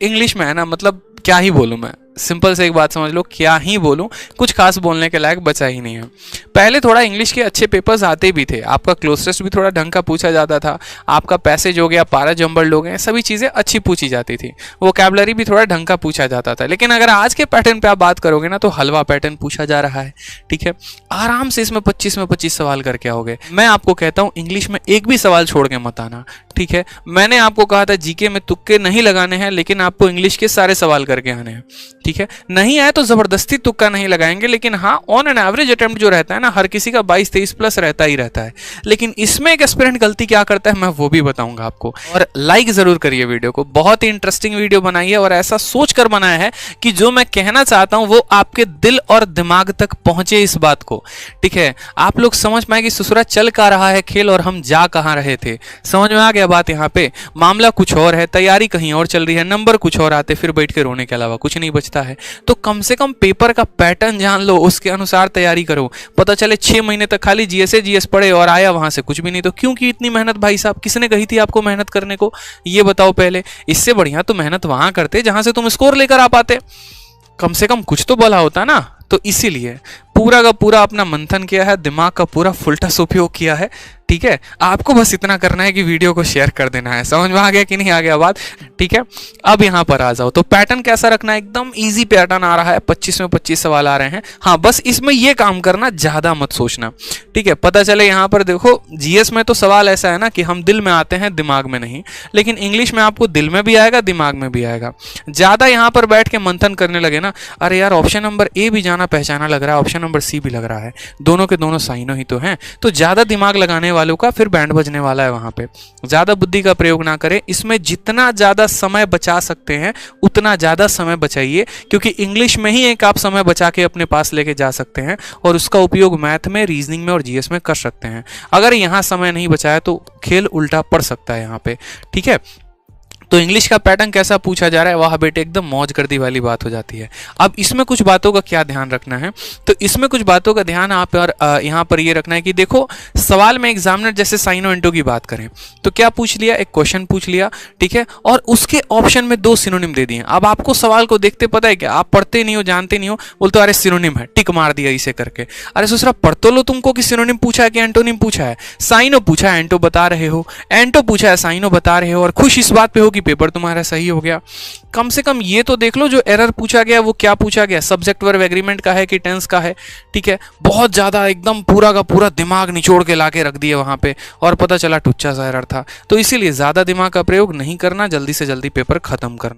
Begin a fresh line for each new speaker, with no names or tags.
English में है ना, मतलब क्या ही बोलूँ मैं, सिंपल से एक बात समझ लो, क्या ही बोलूं, कुछ खास बोलने के लायक बचा ही नहीं है। पहले थोड़ा इंग्लिश के अच्छे पेपर्स आते भी थे, आपका क्लोज टेस्ट भी थोड़ा ढंग का पूछा जाता था, आपका पैसेज हो गया, पारा जंबल हो गए, सभी चीज़ें अच्छी पूछी जाती थी, वोकैबुलरी भी थोड़ा ढंग का पूछा जाता था। लेकिन अगर आज के पैटर्न पे आप बात करोगे ना, तो हलवा पैटर्न पूछा जा रहा है, ठीक है। आराम से इसमें 25 में 25 सवाल करके आओगे। मैं आपको कहता हूँ इंग्लिश में एक भी सवाल छोड़ के मत आना, ठीक है। मैंने आपको कहा था जीके में तुक्के नहीं लगाने हैं, लेकिन आपको इंग्लिश के सारे सवाल करके आने हैं, ठीक है। नहीं आए तो जबरदस्ती तुक्का नहीं लगाएंगे, लेकिन हाँ ऑन एन एवरेज अटेम्प्ट जो रहता है ना, हर किसी का 22-23 प्लस रहता ही रहता है। लेकिन इसमें एक एस्पिरेंट गलती क्या करता है मैं वो भी बताऊंगा आपको। और लाइक जरूर करिए वीडियो को, बहुत ही इंटरेस्टिंग वीडियो बनाई है और ऐसा सोच कर बनाया है कि जो मैं कहना चाहता हूं वो आपके दिल और दिमाग तक पहुंचे इस बात को, ठीक है। आप लोग समझ पाए कि ससुरा चल का रहा है खेल और हम जा कहां रहे थे। समझ में आ गया बात? यहाँ पे मामला कुछ और है, तैयारी कहीं और चल रही है, नंबर कुछ और आते, फिर बैठ के रोने के अलावा कुछ नहीं बचता है। तो कम से कम पेपर का पैटर्न जान लो, उसके अनुसार तैयारी करो। पता चले 6 महीने तक खाली जीएस पढ़े और आया वहां से कुछ भी नहीं, तो क्यों की इतनी मेहनत भाई साहब? किसने कही थी आपको मेहनत करने को, ये बताओ पहले। इससे बढ़िया तो मेहनत वहां करते जहां से तुम स्कोर लेकर आ पाते, कम से कम कुछ तो बोला होता ना। तो इसीलिए पूरा का पूरा अपना मंथन किया है, दिमाग का पूरा फुलटस उपयोग किया है, ठीक है। आपको बस इतना करना है कि वीडियो को शेयर कर देना है। समझ में आ गया कि नहीं आ गया बात, ठीक है। अब यहाँ पर आ जाओ, तो पैटर्न कैसा रखना है? एकदम इजी पैटर्न आ रहा है, 25 में 25 सवाल आ रहे हैं। हाँ बस इसमें ये काम करना, ज्यादा मत सोचना, ठीक है। पता चले यहाँ पर देखो जीएस में तो सवाल ऐसा है ना कि हम दिल में आते हैं दिमाग में नहीं, लेकिन इंग्लिश में आपको दिल में भी आएगा दिमाग में भी आएगा। ज्यादा यहाँ पर बैठ के मंथन करने लगे ना, अरे यार ऑप्शन नंबर ए भी जाना पहचाना लग रहा है, ऑप्शन नंबर सी भी लग रहा है, दोनों के दोनों साइनों ही तो हैं। तो ज्यादा दिमाग लगाने वालों का फिर बैंड बजने वाला है वहां पे। ज्यादा बुद्धि का प्रयोग ना करें, इसमें जितना ज्यादा समय बचा सकते हैं उतना ज्यादा समय बचाइए, क्योंकि इंग्लिश में ही एक आप समय बचा के अपने पास लेके जा सकते हैं और उसका उपयोग मैथ में, रीजनिंग में और जीएस में कर सकते हैं। अगर यहां समय नहीं बचाया तो खेल उल्टा पड़ सकता है यहाँ पे, ठीक है। तो इंग्लिश का पैटर्न कैसा पूछा जा रहा है, वाह बेटे एकदम मौज गर्दी वाली बात हो जाती है। अब इसमें कुछ बातों का क्या ध्यान रखना है, तो इसमें कुछ बातों का ध्यान आप और यहाँ पर ये रखना है कि देखो सवाल में एग्जामिनर जैसे साइनो एंटो की बात करें तो क्या पूछ लिया, एक क्वेश्चन पूछ लिया, ठीक है, और उसके ऑप्शन में 2 सिनोनिम दे दिए। अब आपको सवाल को देखते पता है क्या, आप पढ़ते नहीं हो, जानते नहीं हो, बोलते अरे सिनोनिम है, टिक मार दिया इसे करके। अरे दूसरा पढ़ तो लो तुमको कि सिनोनिम पूछा है कि एंटोनिम पूछा है। साइनो पूछा है एंटो बता रहे हो, एंटो पूछा है साइनो बता रहे हो, और खुश इस बात पे हो कि पेपर तुम्हारा सही हो गया। कम से कम ये तो देख लो जो एरर पूछा गया वो क्या पूछा गया, सब्जेक्ट वर्ब एग्रीमेंट का है कि टेंस का है, ठीक है। बहुत ज्यादा एकदम पूरा का पूरा दिमाग निचोड़ के लाके रख दिया वहां पे और पता चला टुच्चा सा एरर था। तो इसीलिए ज्यादा दिमाग का प्रयोग नहीं करना, जल्दी से जल्दी पेपर खत्म करना।